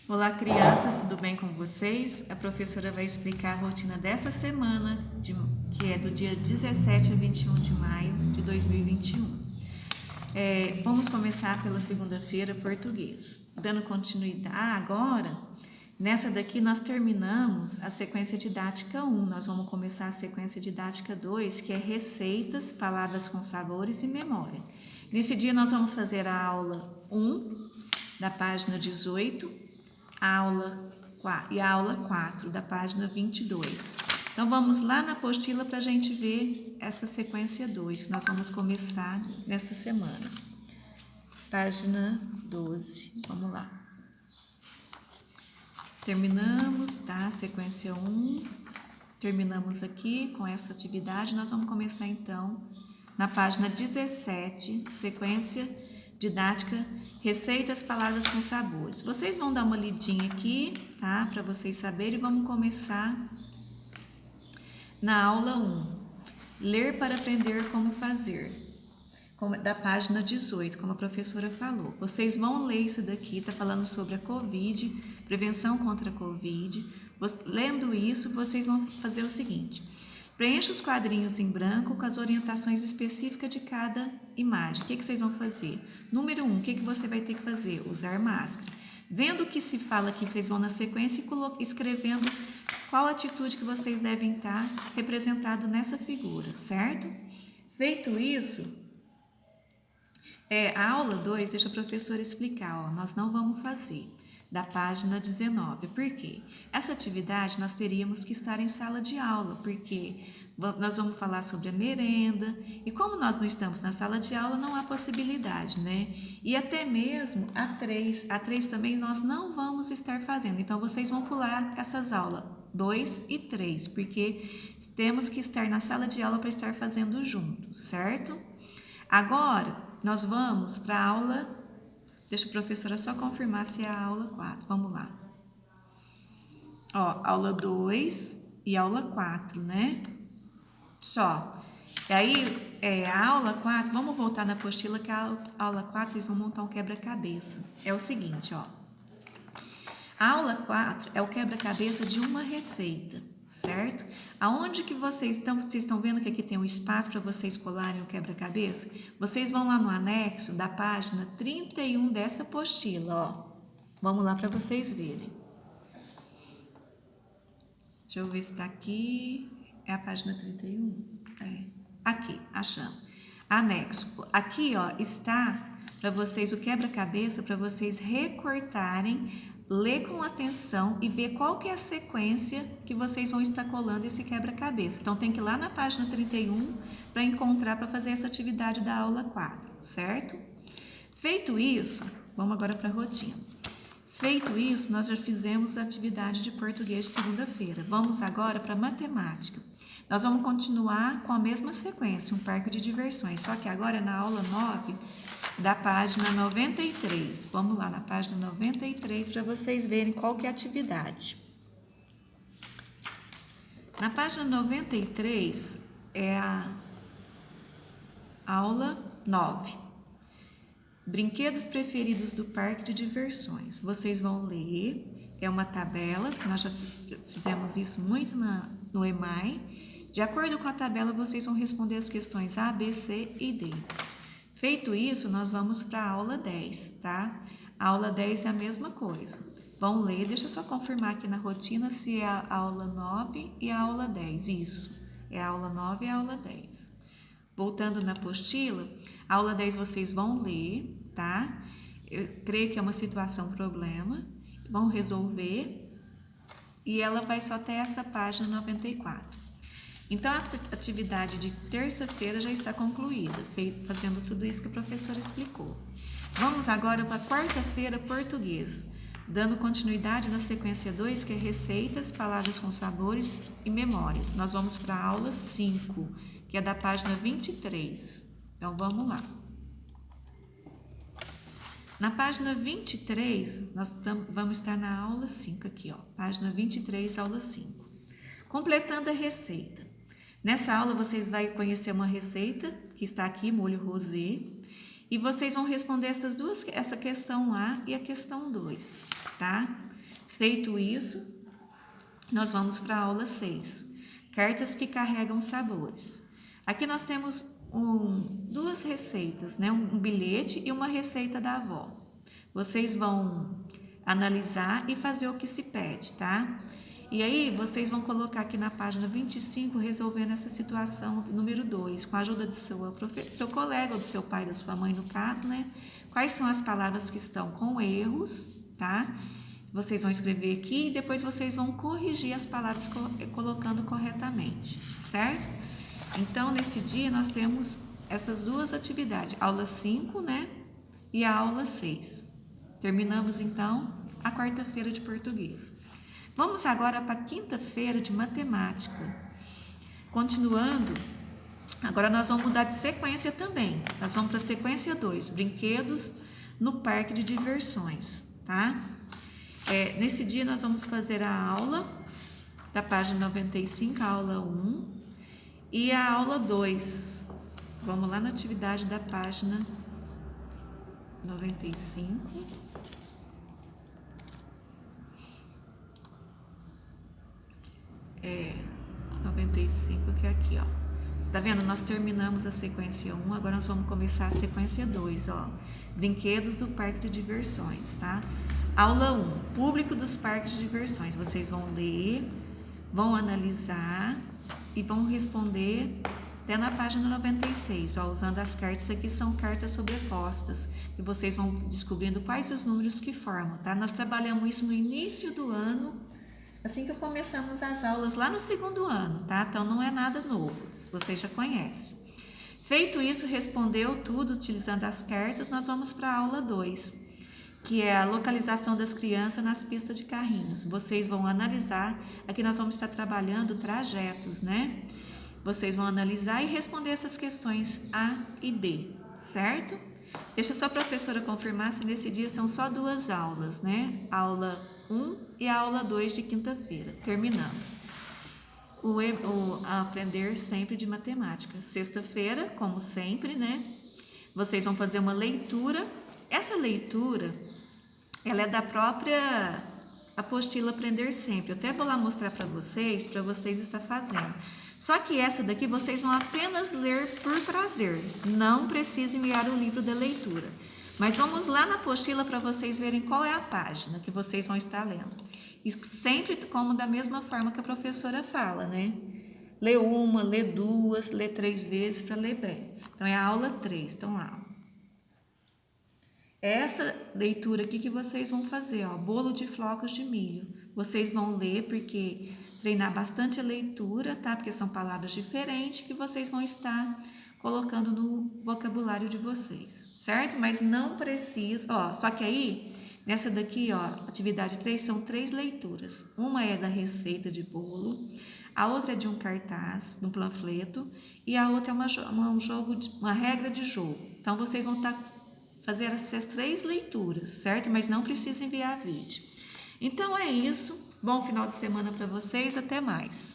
Olá, crianças, tudo bem com vocês? A professora vai explicar a rotina dessa semana, que é do dia 17 a 21 de maio de 2021. Vamos começar pela segunda-feira, português. Dando continuidade agora, nessa daqui nós terminamos a sequência didática 1. Nós vamos começar a sequência didática 2, que é receitas, palavras com sabores e memória. Nesse dia nós vamos fazer a aula 1, da página 18, a aula 4, da página 22. Então, vamos lá na apostila para a gente ver essa sequência 2, que nós vamos começar nessa semana. Página 12, vamos lá. Terminamos, tá? Sequência 1, terminamos aqui com essa atividade. Nós vamos começar, então, na página 17, sequência didática, receitas, palavras com sabores. Vocês vão dar uma lidinha aqui, tá? Para vocês saberem, vamos começar na aula 1. Ler para aprender como fazer, da página 18, como a professora falou. Vocês vão ler isso daqui, tá falando sobre a Covid, prevenção contra a Covid. Lendo isso, vocês vão fazer o seguinte: preencha os quadrinhos em branco com as orientações específicas de cada imagem. O que vocês vão fazer? Número 1, o que você vai ter que fazer? Usar máscara. Vendo o que se fala aqui, vocês vão na sequência e escrevendo qual atitude que vocês devem estar representado nessa figura, certo? Feito isso, a aula 2, deixa a professora explicar, ó, nós não vamos fazer da página 19. Por quê? Essa atividade nós teríamos que estar em sala de aula, porque nós vamos falar sobre a merenda, e como nós não estamos na sala de aula, não há possibilidade, né? E até mesmo a 3 também nós não vamos estar fazendo, então vocês vão pular essas aulas 2 e 3, porque temos que estar na sala de aula para estar fazendo junto, certo? Agora, nós vamos para a aula. Deixa a professora só confirmar se é a aula 4. Vamos lá. Ó, aula 2 e aula 4, né? Só. E aí, a aula 4, vamos voltar na apostila que a aula 4 vocês vão montar um quebra-cabeça. É o seguinte, ó. A aula 4 é o quebra-cabeça de uma receita, certo? Aonde que vocês estão vendo que aqui tem um espaço para vocês colarem o quebra-cabeça? Vocês vão lá no anexo da página 31 dessa apostila, ó. Vamos lá para vocês verem. Deixa eu ver se está aqui. É a página 31? Aqui, achando. Anexo. Aqui, ó, está para vocês o quebra-cabeça para vocês recortarem, ler com atenção e ver qual que é a sequência que vocês vão estar colando esse quebra-cabeça. Então, tem que ir lá na página 31 para encontrar, para fazer essa atividade da aula 4, certo? Feito isso, vamos agora para a rotina. Feito isso, nós já fizemos a atividade de português de segunda-feira. Vamos agora para matemática. Nós vamos continuar com a mesma sequência, um parque de diversões, só que agora na aula 9, da página 93. Vamos lá na página 93 para vocês verem qual que é a atividade. Na página 93 é a aula 9. Brinquedos preferidos do parque de diversões. Vocês vão ler, é uma tabela, nós já fizemos isso muito no EMAI. De acordo com a tabela, vocês vão responder as questões A, B, C e D. Feito isso, nós vamos para a aula 10, tá? A aula 10 é a mesma coisa. Vão ler, deixa eu só confirmar aqui na rotina se é a aula 9 e a aula 10. Isso, é a aula 9 e a aula 10. Voltando na apostila, a aula 10 vocês vão ler, tá? Eu creio que é uma situação problema, vão resolver e ela vai só até essa página 94. Então, a atividade de terça-feira já está concluída, fazendo tudo isso que a professora explicou. Vamos agora para quarta-feira, português, dando continuidade na sequência 2, que é receitas, palavras com sabores e memórias. Nós vamos para a aula 5, que é da página 23. Então, vamos lá. Na página 23, nós vamos estar na aula 5 aqui, ó. Página 23, aula 5. Completando a receita. Nessa aula, vocês vão conhecer uma receita que está aqui, molho rosé, e vocês vão responder essa questão A e a questão 2, tá? Feito isso, nós vamos para a aula 6, cartas que carregam sabores. Aqui nós temos duas receitas, né? Um bilhete e uma receita da avó. Vocês vão analisar e fazer o que se pede, tá? E aí, vocês vão colocar aqui na página 25, resolvendo essa situação número 2, com a ajuda do seu colega, ou do seu pai, da sua mãe, no caso, né? Quais são as palavras que estão com erros, tá? Vocês vão escrever aqui e depois vocês vão corrigir as palavras colocando corretamente, certo? Então, nesse dia, nós temos essas duas atividades, aula 5, né? E a aula 6. Terminamos, então, a quarta-feira de português. Vamos agora para a quinta-feira de matemática. Continuando, agora nós vamos mudar de sequência também. Nós vamos para a sequência 2, brinquedos no parque de diversões, tá? Nesse dia nós vamos fazer a aula da página 95, a aula 1 e a aula 2. Vamos lá na atividade da página 95. 95, que é aqui, ó. Tá vendo? Nós terminamos a sequência 1, agora nós vamos começar a sequência 2, ó. Brinquedos do parque de diversões, tá? Aula 1, público dos parques de diversões. Vocês vão ler, vão analisar e vão responder até na página 96, ó, usando as cartas aqui, são cartas sobrepostas, e vocês vão descobrindo quais os números que formam, tá? Nós trabalhamos isso no início do ano, assim que começamos as aulas lá no segundo ano, tá? Então não é nada novo, vocês já conhecem. Feito isso, respondeu tudo utilizando as cartas, nós vamos para a aula 2, que é a localização das crianças nas pistas de carrinhos. Vocês vão analisar, aqui nós vamos estar trabalhando trajetos, né? Vocês vão analisar e responder essas questões A e B, certo? Deixa só a professora confirmar se nesse dia são só 2 aulas, né? Aula 1 e a aula 2 de quinta-feira. Terminamos. Aprender sempre de matemática. Sexta-feira, como sempre, né? Vocês vão fazer uma leitura. Essa leitura, ela é da própria apostila Aprender Sempre. Eu até vou lá mostrar para vocês estar fazendo. Só que essa daqui vocês vão apenas ler por prazer. Não precisa enviar o livro da leitura. Mas vamos lá na apostila para vocês verem qual é a página que vocês vão estar lendo. E sempre como da mesma forma que a professora fala, né? Lê uma, lê 2, lê 3 vezes para ler bem. Então, é a aula 3, então lá. Essa leitura aqui que vocês vão fazer, ó, bolo de flocos de milho. Vocês vão ler porque treinar bastante a leitura, tá? Porque são palavras diferentes que vocês vão estar colocando no vocabulário de vocês, certo? Mas não precisa, ó, só que aí, nessa daqui, ó, atividade 3, são 3 leituras. Uma é da receita de bolo, a outra é de um cartaz, de um panfleto, e a outra é uma regra de jogo. Então, vocês vão fazer essas 3 leituras, certo? Mas não precisa enviar vídeo. Então, é isso. Bom final de semana para vocês. Até mais.